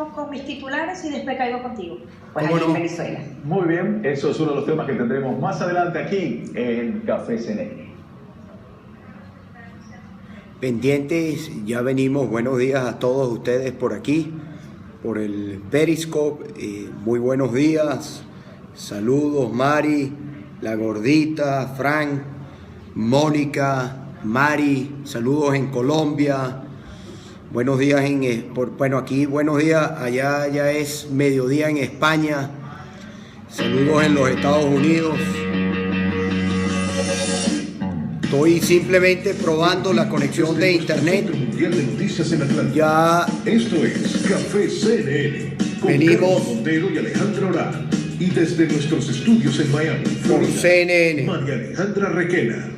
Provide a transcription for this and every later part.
comienzo con mis titulares y después caigo contigo. Pues aquí en Venezuela. Muy bien, eso es uno de los temas que tendremos más adelante aquí en Café CNN. Pendientes, ya venimos. Buenos días a todos ustedes por aquí, por el Periscope. Muy buenos días. Saludos, Mari, La Gordita, Frank, Mónica, Mari. Saludos en Colombia. Buenos días aquí buenos días. Allá ya es mediodía en España. Saludos en los Estados Unidos. Estoy simplemente probando la conexión de internet. Ya esto es Café CNN con venimos Carlos Montero y Alejandra Orán. Y desde nuestros estudios en Miami, por Florida, CNN. María Alejandra Requena.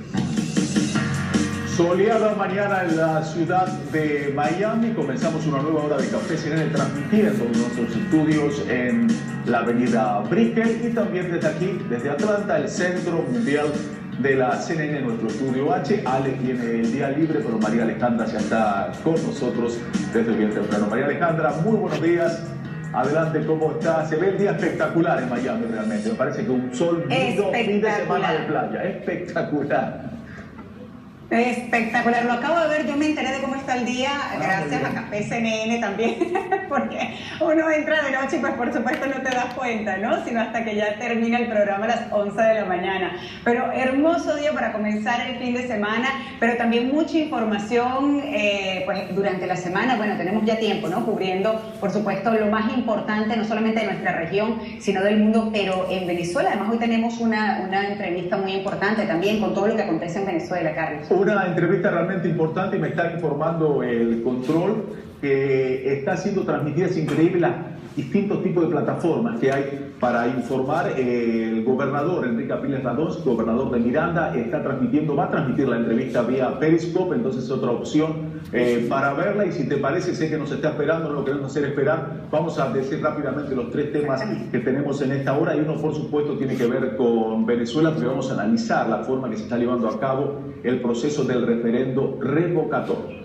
Soleada mañana en la ciudad de Miami. Comenzamos una nueva hora de Café CNN transmitiendo nuestros estudios en la avenida Brickell y también desde aquí, desde Atlanta, el Centro Mundial de la CNN, nuestro estudio H. Ale tiene el día libre, pero María Alejandra ya está con nosotros desde bien temprano. María Alejandra, muy buenos días. Adelante, ¿cómo está? Se ve el día espectacular en Miami realmente. Me parece que un sol lindo, fin de semana de playa. Espectacular. Espectacular, lo acabo de ver, yo me enteré de cómo está el día gracias a Café CNN también, porque uno entra de noche y pues por supuesto no te das cuenta, ¿no? Sino hasta que ya termina el programa a las 11 de la mañana. Pero hermoso día para comenzar el fin de semana, pero también mucha información pues durante la semana. Bueno, tenemos ya tiempo, ¿no? Cubriendo, por supuesto, lo más importante, no solamente de nuestra región, sino del mundo, pero en Venezuela. Además, hoy tenemos una entrevista muy importante también con todo lo que acontece en Venezuela, Carlos. Una entrevista realmente importante y me está informando el control que está siendo transmitida, es increíble las distintos tipos de plataformas que hay para informar. El gobernador Enrique Capriles Radons, gobernador de Miranda, está transmitiendo, va a transmitir la entrevista vía Periscope, entonces es otra opción para verla. Y si te parece, sé que nos está esperando, no lo queremos hacer esperar, vamos a decir rápidamente los tres temas que tenemos en esta hora, y uno por supuesto tiene que ver con Venezuela, porque vamos a analizar la forma que se está llevando a cabo el proceso del referendo revocatorio.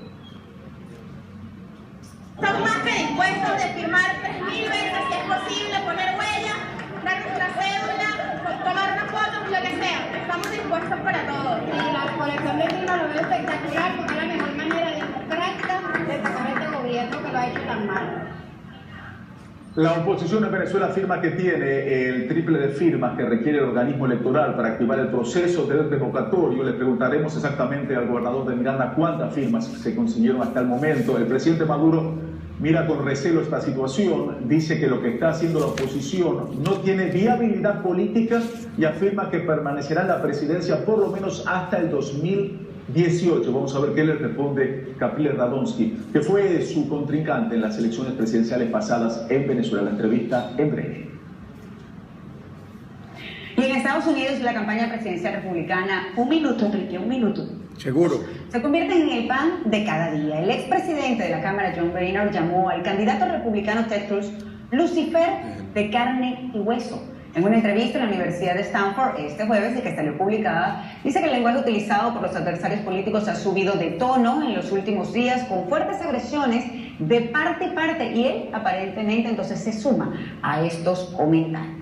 Estamos más que dispuestos de firmar 3.000 veces si es posible, poner huellas, dar nuestra cédula, tomar una foto, lo que sea. Estamos dispuestos para todo. Y la colección de firmas lo veo espectacular porque es la mejor manera democrática de sacar a este gobierno que lo ha hecho tan mal. La oposición en Venezuela afirma que tiene el triple de firmas que requiere el organismo electoral para activar el proceso del revocatorio. Le preguntaremos exactamente al gobernador de Miranda cuántas firmas se consiguieron hasta el momento. El presidente Maduro mira con recelo esta situación, dice que lo que está haciendo la oposición no tiene viabilidad política y afirma que permanecerá en la presidencia por lo menos hasta el 2018. Vamos a ver qué le responde Capriles Radonsky, que fue su contrincante en las elecciones presidenciales pasadas en Venezuela. La entrevista en breve. Y en Estados Unidos, la campaña presidencial republicana, un minuto, Enrique, un minuto. Seguro. Se convierte en el pan de cada día. El expresidente de la Cámara, John Boehner, llamó al candidato republicano Ted Cruz Lucifer de carne y hueso. En una entrevista en la Universidad de Stanford este jueves, y que salió publicada, dice que el lenguaje utilizado por los adversarios políticos ha subido de tono en los últimos días con fuertes agresiones de parte y parte, y él aparentemente entonces se suma a estos comentarios.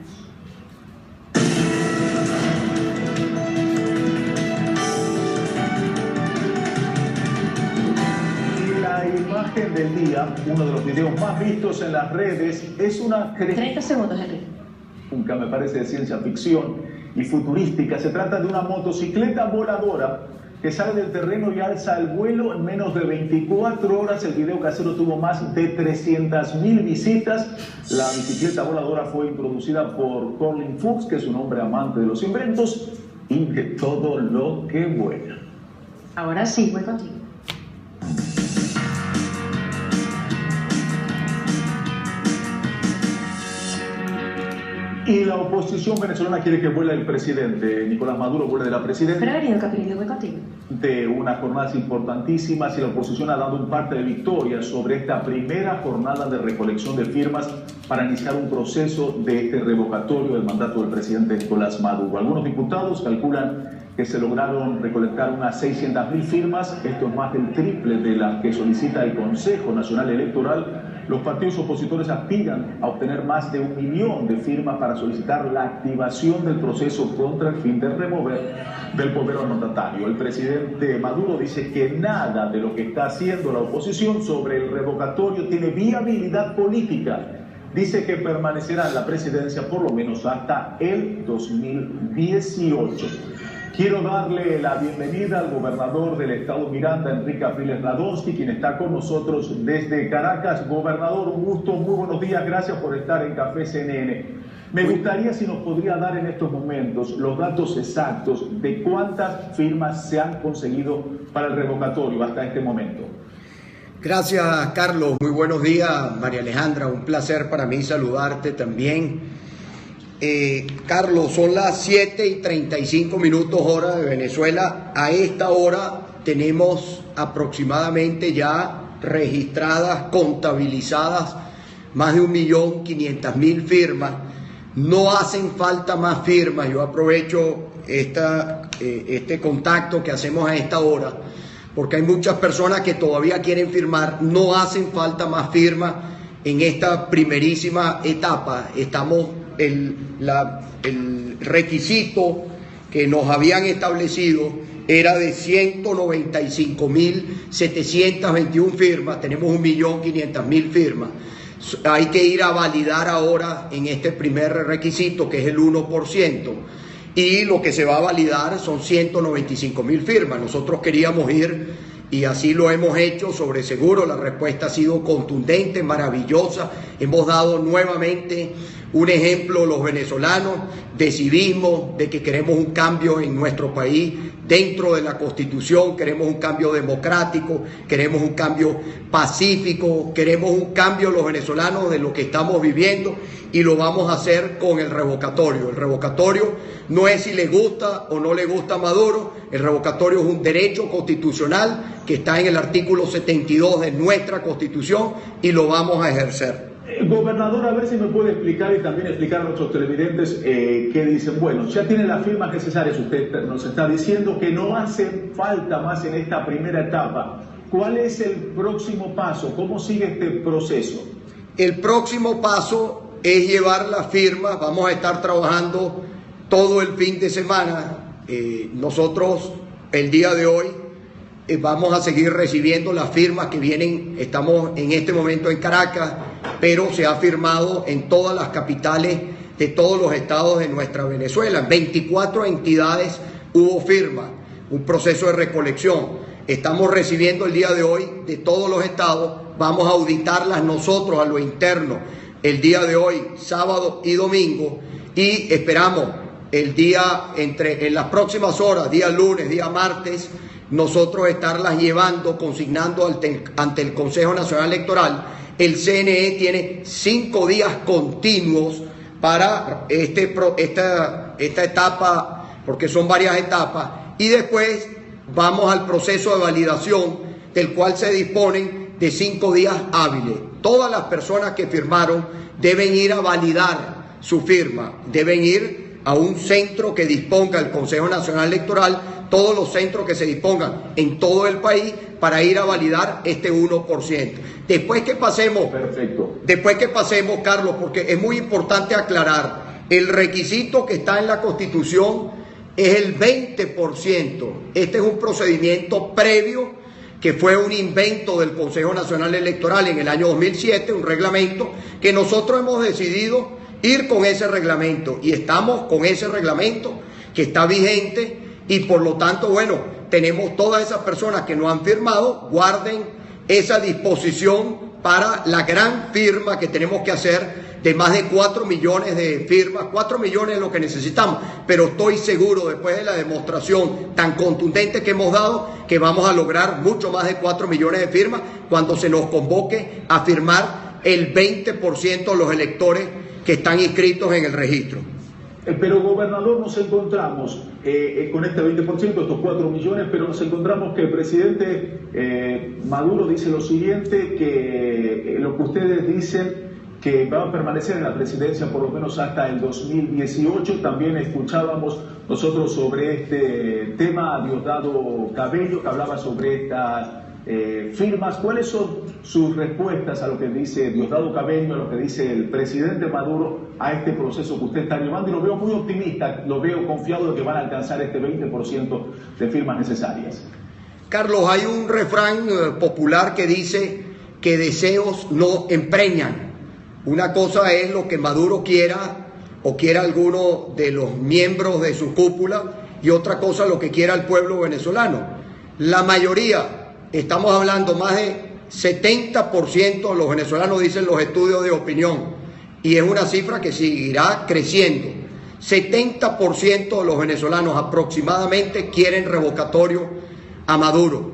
La imagen del día, uno de los videos más vistos en las redes, es una 30 segundos, Enrique. Nunca me parece de ciencia ficción y futurística. Se trata de una motocicleta voladora que sale del terreno y alza el vuelo en menos de 24 horas. El video casero tuvo más de 300.000 visitas. La bicicleta voladora fue introducida por Colin Fuchs, que es un hombre amante de los inventos y de todo lo que vuela. Ahora sí, voy contigo. Y la oposición venezolana quiere que vuele el presidente. Nicolás Maduro vuele de la presidencia. Pero venido, Capriles, voy contigo. De unas jornadas importantísimas, y la oposición ha dado un parte de victoria sobre esta primera jornada de recolección de firmas para iniciar un proceso de este revocatorio del mandato del presidente Nicolás Maduro. Algunos diputados calculan que se lograron recolectar unas 600.000 firmas. Esto es más del triple de las que solicita el Consejo Nacional Electoral. Los partidos opositores aspiran a obtener más de 1 millón de firmas para solicitar la activación del proceso contra el fin de remover del poder al mandatario. El presidente Maduro dice que nada de lo que está haciendo la oposición sobre el revocatorio tiene viabilidad política. Dice que permanecerá en la presidencia por lo menos hasta el 2018. Quiero darle la bienvenida al gobernador del estado Miranda, Enrique Apriles Radonsky, quien está con nosotros desde Caracas. Gobernador, un gusto, muy buenos días, gracias por estar en Café CNN. Me gustaría si nos podría dar en estos momentos los datos exactos de cuántas firmas se han conseguido para el revocatorio hasta este momento. Gracias, Carlos. Muy buenos días, María Alejandra. Un placer para mí saludarte también. Carlos, son las 7:35 hora de Venezuela. A esta hora tenemos aproximadamente ya registradas, contabilizadas, más de 1.500.000 firmas. No hacen falta más firmas. Yo aprovecho este contacto que hacemos a esta hora, porque hay muchas personas que todavía quieren firmar. No hacen falta más firmas en esta primerísima etapa. Estamos el requisito que nos habían establecido era de 195.721 firmas. Tenemos 1.500.000 firmas. Hay que ir a validar ahora en este primer requisito, que es el 1%, y lo que se va a validar son 195.000 firmas. Nosotros queríamos ir, y así lo hemos hecho, sobre seguro. La respuesta ha sido contundente, maravillosa. Hemos dado nuevamente un ejemplo, los venezolanos, de civismo, de que queremos un cambio en nuestro país dentro de la Constitución, queremos un cambio democrático, queremos un cambio pacífico, queremos un cambio los venezolanos de lo que estamos viviendo, y lo vamos a hacer con el revocatorio. El revocatorio no es si le gusta o no le gusta a Maduro. El revocatorio es un derecho constitucional que está en el artículo 72 de nuestra Constitución, y lo vamos a ejercer. Gobernador, a ver si me puede explicar y también explicar a nuestros televidentes que dicen, bueno, ya tienen las firmas necesarias. Usted nos está diciendo que no hace falta más en esta primera etapa. ¿Cuál es el próximo paso? ¿Cómo sigue este proceso? El próximo paso es llevar las firmas. Vamos a estar trabajando todo el fin de semana. Nosotros el día de hoy vamos a seguir recibiendo las firmas que vienen. Estamos en este momento en Caracas, pero se ha firmado en todas las capitales de todos los estados de nuestra Venezuela. En 24 entidades hubo firma, un proceso de recolección. Estamos recibiendo el día de hoy de todos los estados. Vamos a auditarlas nosotros a lo interno el día de hoy, sábado y domingo, y esperamos el día en las próximas horas, día lunes, día martes, nosotros estarlas llevando, consignando ante el Consejo Nacional Electoral. El CNE tiene 5 días continuos para esta etapa, porque son varias etapas, y después vamos al proceso de validación, del cual se disponen de 5 días hábiles. Todas las personas que firmaron deben ir a validar su firma, deben ir a un centro que disponga el Consejo Nacional Electoral, todos los centros que se dispongan en todo el país, para ir a validar este 1%. Después que pasemos, Carlos, porque es muy importante aclarar, el requisito que está en la Constitución es el 20%. Este es un procedimiento previo que fue un invento del Consejo Nacional Electoral en el año 2007, un reglamento que nosotros hemos decidido ir con ese reglamento, y estamos con ese reglamento que está vigente, y por lo tanto, bueno, tenemos todas esas personas que no han firmado, guarden esa disposición para la gran firma que tenemos que hacer de más de 4 millones de firmas. 4 millones es lo que necesitamos, pero estoy seguro, después de la demostración tan contundente que hemos dado, que vamos a lograr mucho más de 4 millones de firmas cuando se nos convoque a firmar el 20% de los electores que están inscritos en el registro. Pero, gobernador, nos encontramos con este 20%, estos 4 millones, pero nos encontramos que el presidente Maduro dice lo siguiente, que lo que ustedes dicen, que va a permanecer en la presidencia por lo menos hasta el 2018. También escuchábamos nosotros sobre este tema a Diosdado Cabello, que hablaba sobre estas firmas. ¿Cuáles son sus respuestas a lo que dice Diosdado Cabello, a lo que dice el presidente Maduro, a este proceso que usted está llevando? Y lo veo muy optimista, lo veo confiado de que van a alcanzar este 20% de firmas necesarias. Carlos, hay un refrán popular que dice que deseos no empreñan. Una cosa es lo que Maduro quiera o quiera alguno de los miembros de su cúpula, y otra cosa lo que quiera el pueblo venezolano. La mayoría, estamos hablando más de 70% de los venezolanos, dicen los estudios de opinión, y es una cifra que seguirá creciendo. 70% de los venezolanos aproximadamente quieren revocatorio a Maduro,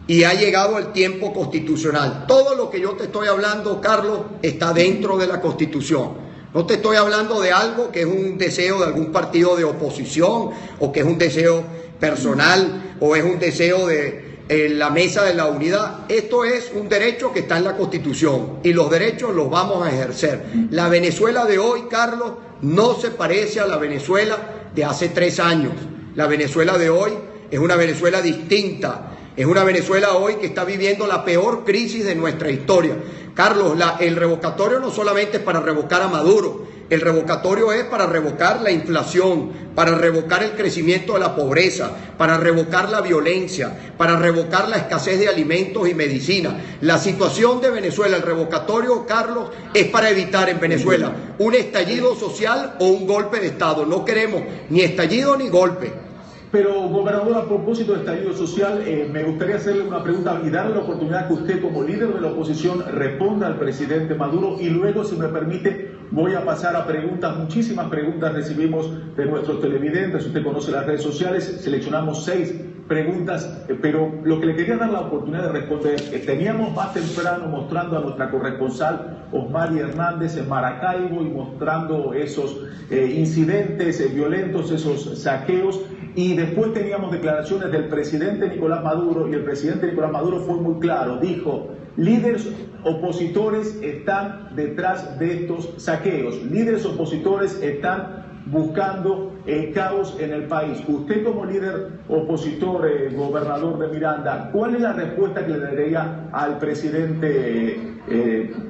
y ha llegado el tiempo constitucional. Todo lo que yo te estoy hablando, Carlos, está dentro de la Constitución. No te estoy hablando de algo que es un deseo de algún partido de oposición, o que es un deseo personal, o es un deseo de la mesa de la unidad. Esto es un derecho que está en la Constitución, y los derechos los vamos a ejercer. La Venezuela de hoy, Carlos, no se parece a la Venezuela de hace 3 años. La Venezuela de hoy es una Venezuela distinta. Es una Venezuela hoy que está viviendo la peor crisis de nuestra historia. Carlos, el revocatorio no solamente es para revocar a Maduro, el revocatorio es para revocar la inflación, para revocar el crecimiento de la pobreza, para revocar la violencia, para revocar la escasez de alimentos y medicina. La situación de Venezuela, el revocatorio, Carlos, es para evitar en Venezuela un estallido social o un golpe de Estado. No queremos ni estallido ni golpe. Pero, gobernador, a propósito de estallido social, me gustaría hacerle una pregunta y darle la oportunidad que usted, como líder de la oposición, responda al presidente Maduro, y luego, si me permite, voy a pasar a preguntas. Muchísimas preguntas recibimos de nuestros televidentes. Usted conoce las redes sociales, seleccionamos 6 preguntas, pero lo que le quería dar la oportunidad de responder, teníamos más temprano mostrando a nuestra corresponsal Osmari Hernández en Maracaibo, y mostrando esos incidentes violentos, esos saqueos. Y después teníamos declaraciones del presidente Nicolás Maduro, y el presidente Nicolás Maduro fue muy claro, dijo: líderes opositores están detrás de estos saqueos, líderes opositores están buscando el caos en el país. Usted, como líder opositor, gobernador de Miranda, ¿cuál es la respuesta que le daría al presidente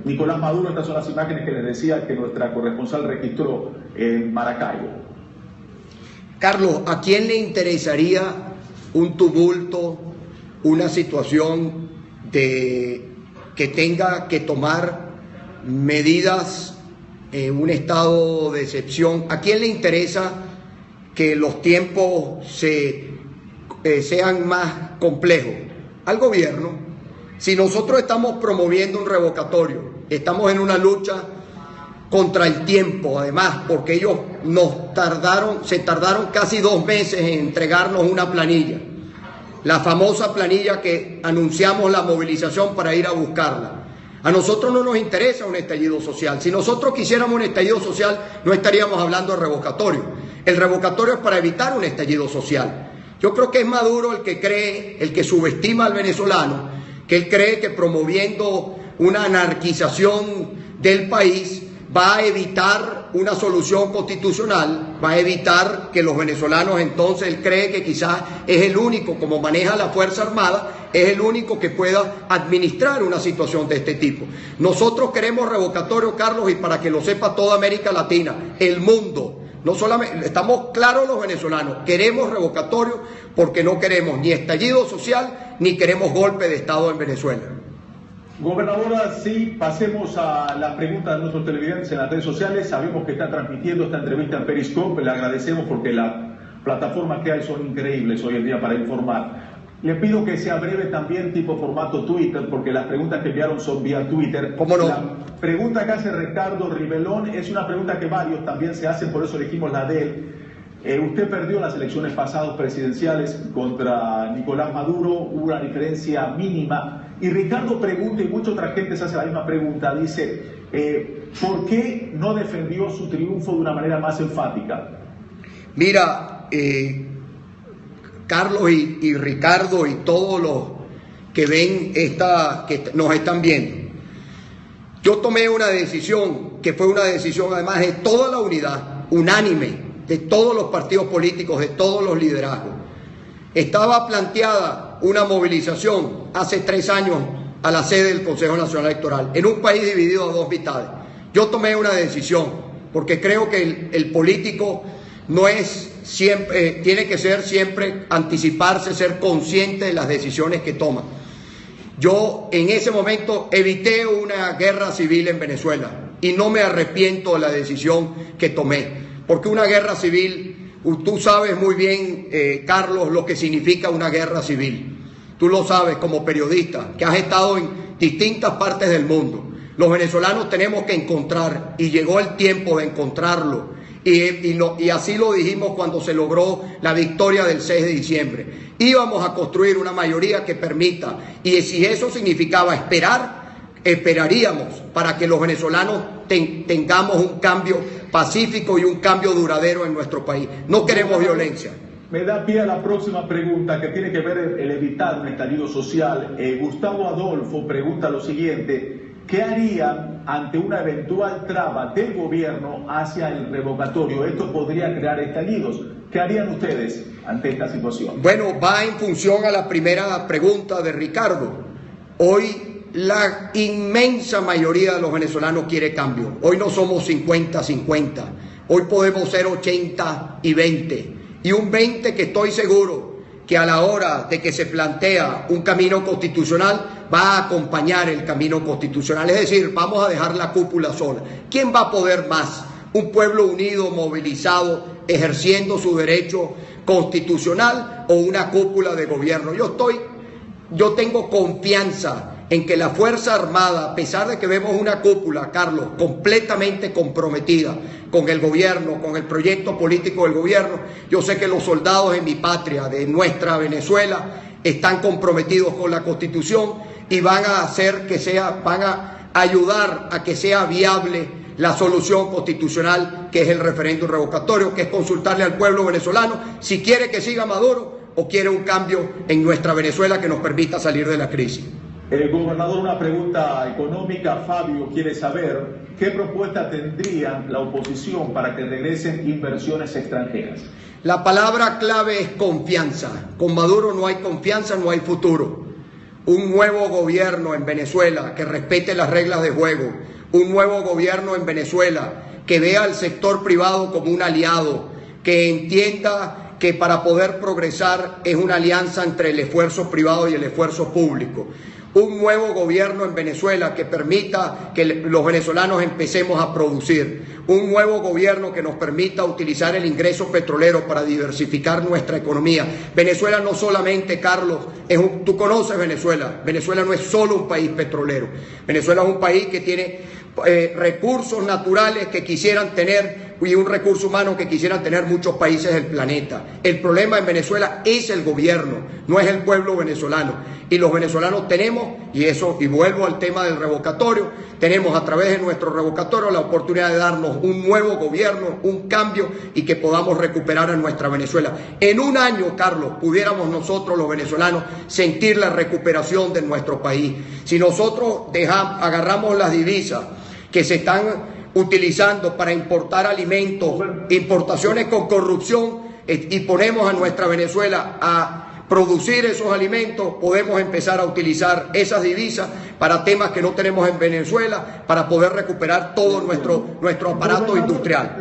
Nicolás Maduro? Estas son las imágenes que les decía que nuestra corresponsal registró en Maracaibo. Carlos, ¿a quién le interesaría un tumulto, una situación que tenga que tomar medidas en un estado de excepción? ¿A quién le interesa que los tiempos sean más complejos? Al gobierno. Si nosotros estamos promoviendo un revocatorio, estamos en una lucha contra el tiempo, además, porque ellos se tardaron casi 2 meses en entregarnos una planilla, la famosa planilla que anunciamos la movilización para ir a buscarla. A nosotros no nos interesa un estallido social. Si nosotros quisiéramos un estallido social, no estaríamos hablando de revocatorio. El revocatorio es para evitar un estallido social. Yo creo que es Maduro el que subestima al venezolano, que él cree que promoviendo una anarquización del país va a evitar una solución constitucional, va a evitar que los venezolanos, entonces él cree que quizás es el único, como maneja la Fuerza Armada, es el único que pueda administrar una situación de este tipo. Nosotros queremos revocatorio, Carlos, y para que lo sepa toda América Latina, el mundo, no solamente, estamos claros los venezolanos, queremos revocatorio porque no queremos ni estallido social ni queremos golpe de Estado en Venezuela. Gobernadora, sí, pasemos a las preguntas de nuestros televidentes en las redes sociales. Sabemos que está transmitiendo esta entrevista en Periscope, le agradecemos porque las plataformas que hay son increíbles hoy en día para informar. Le pido que sea breve también, tipo formato Twitter, porque las preguntas que enviaron son vía Twitter. ¿Cómo no? La pregunta que hace Ricardo Rivelón es una pregunta que varios también se hacen, por eso elegimos la de él. Usted perdió las elecciones pasadas presidenciales contra Nicolás Maduro, hubo una diferencia mínima. Y Ricardo pregunta, y mucha otra gente se hace la misma pregunta, dice, ¿por qué no defendió su triunfo de una manera más enfática? Mira, Carlos y Ricardo y todos los que ven que nos están viendo, yo tomé una decisión que fue una decisión además de toda la unidad, unánime, de todos los partidos políticos, de todos los liderazgos. Estaba planteada una movilización hace 3 años a la sede del Consejo Nacional Electoral, en un país dividido a 2 mitades. Yo tomé una decisión, porque creo que el político no es siempre, tiene que ser siempre anticiparse, ser consciente de las decisiones que toma. Yo en ese momento evité una guerra civil en Venezuela y no me arrepiento de la decisión que tomé, porque una guerra civil, tú sabes muy bien, Carlos, lo que significa una guerra civil. Tú lo sabes como periodista, que has estado en distintas partes del mundo. Los venezolanos tenemos que encontrar, y llegó el tiempo de encontrarlo, y así lo dijimos cuando se logró la victoria del 6 de diciembre. Íbamos a construir una mayoría que permita, y si eso significaba esperar, esperaríamos para que los venezolanos tengamos un cambio pacífico y un cambio duradero en nuestro país. No queremos violencia. Me da pie a la próxima pregunta, que tiene que ver el evitar un estallido social. Gustavo Adolfo pregunta lo siguiente: ¿qué harían ante una eventual traba del gobierno hacia el revocatorio? Esto podría crear estallidos. ¿Qué harían ustedes ante esta situación? Bueno, va en función a la primera pregunta de Ricardo. Hoy la inmensa mayoría de los venezolanos quiere cambio. Hoy no somos 50-50. Hoy podemos ser 80 y 20. Y un 20 que estoy seguro que a la hora de que se plantea un camino constitucional va a acompañar el camino constitucional. Es decir, vamos a dejar la cúpula sola. ¿Quién va a poder más? ¿Un pueblo unido, movilizado, ejerciendo su derecho constitucional, o una cúpula de gobierno? Yo tengo confianza en que la Fuerza Armada, a pesar de que vemos una cúpula, Carlos, completamente comprometida con el gobierno, con el proyecto político del gobierno, yo sé que los soldados de mi patria, de nuestra Venezuela, están comprometidos con la Constitución y van a ayudar a que sea viable la solución constitucional, que es el referéndum revocatorio, que es consultarle al pueblo venezolano si quiere que siga Maduro o quiere un cambio en nuestra Venezuela que nos permita salir de la crisis. Gobernador, una pregunta económica. Fabio quiere saber qué propuesta tendría la oposición para que regresen inversiones extranjeras. La palabra clave es confianza. Con Maduro no hay confianza, no hay futuro. Un nuevo gobierno en Venezuela que respete las reglas de juego, un nuevo gobierno en Venezuela que vea al sector privado como un aliado, que entienda que para poder progresar es una alianza entre el esfuerzo privado y el esfuerzo público. Un nuevo gobierno en Venezuela que permita que los venezolanos empecemos a producir. Un nuevo gobierno que nos permita utilizar el ingreso petrolero para diversificar nuestra economía. Venezuela no solamente, Carlos, tú conoces Venezuela. Venezuela no es solo un país petrolero. Venezuela es un país que tiene recursos naturales que quisieran tener y un recurso humano que quisieran tener muchos países del planeta. El problema en Venezuela es el gobierno, no es el pueblo venezolano. Y los venezolanos tenemos, y vuelvo al tema del revocatorio, tenemos a través de nuestro revocatorio la oportunidad de darnos un nuevo gobierno, un cambio, y que podamos recuperar a nuestra Venezuela. En un año, Carlos, pudiéramos nosotros los venezolanos sentir la recuperación de nuestro país. Si nosotros agarramos las divisas que se están utilizando para importar alimentos, importaciones con corrupción, y ponemos a nuestra Venezuela a producir esos alimentos, podemos empezar a utilizar esas divisas para temas que no tenemos en Venezuela, para poder recuperar todo nuestro aparato industrial.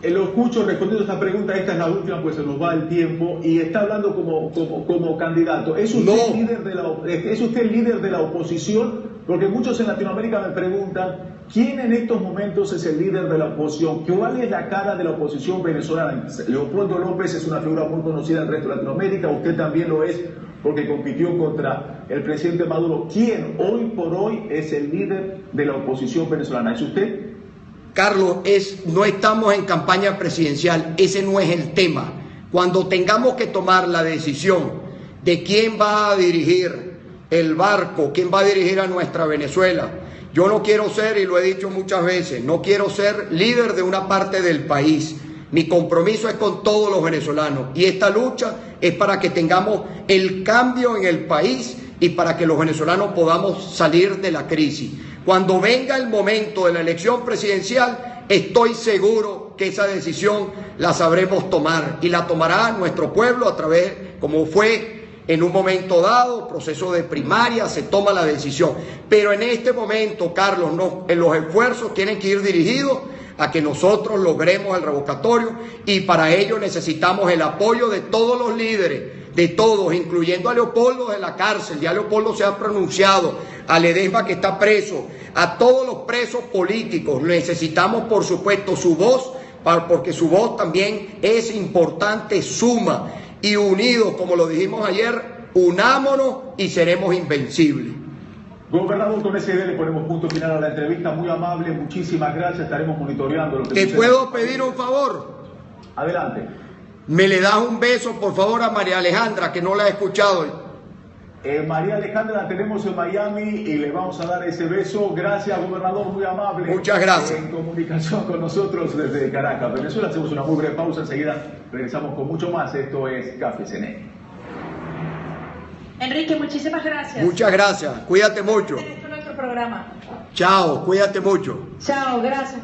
Lo escucho respondiendo esta pregunta. Esta es la última, pues se nos va el tiempo, y está hablando como candidato. ¿Es usted líder de la oposición? Porque muchos en Latinoamérica me preguntan, ¿quién en estos momentos es el líder de la oposición? ¿Cuál es la cara de la oposición venezolana? Leopoldo López es una figura muy conocida en el resto de Latinoamérica, usted también lo es porque compitió contra el presidente Maduro. ¿Quién hoy por hoy es el líder de la oposición venezolana? ¿Es usted? Carlos, no estamos en campaña presidencial, ese no es el tema. Cuando tengamos que tomar la decisión de quién va a dirigir el barco, quién va a dirigir a nuestra Venezuela, yo no quiero ser, y lo he dicho muchas veces, no quiero ser líder de una parte del país. Mi compromiso es con todos los venezolanos, y esta lucha es para que tengamos el cambio en el país y para que los venezolanos podamos salir de la crisis. Cuando venga el momento de la elección presidencial, estoy seguro que esa decisión la sabremos tomar, y la tomará nuestro pueblo a través, como fue en un momento dado, proceso de primaria, se toma la decisión. Pero en este momento, Carlos, los esfuerzos tienen que ir dirigidos a que nosotros logremos el revocatorio, y para ello necesitamos el apoyo de todos los líderes, de todos, incluyendo a Leopoldo de la cárcel. Ya Leopoldo se ha pronunciado, a Ledesma que está preso, a todos los presos políticos. Necesitamos, por supuesto, su voz, porque su voz también es importante, suma, y unidos, como lo dijimos ayer, unámonos y seremos invencibles. Gobernador, con esa idea le ponemos punto final a la entrevista. Muy amable, muchísimas gracias. Estaremos monitoreando lo que ¿Te sucede. puedo pedir un favor? Adelante. ¿Me le das un beso, por favor, a María Alejandra, que no la he escuchado? María Alejandra la tenemos en Miami y le vamos a dar ese beso. Gracias, gobernador, muy amable. Muchas gracias. En comunicación con nosotros desde Caracas, Venezuela. Hacemos una muy breve pausa, enseguida regresamos con mucho más. Esto es Café CNN. Enrique, muchísimas gracias. Muchas gracias, cuídate mucho. Este es nuestro programa. Chao, cuídate mucho. Chao, gracias.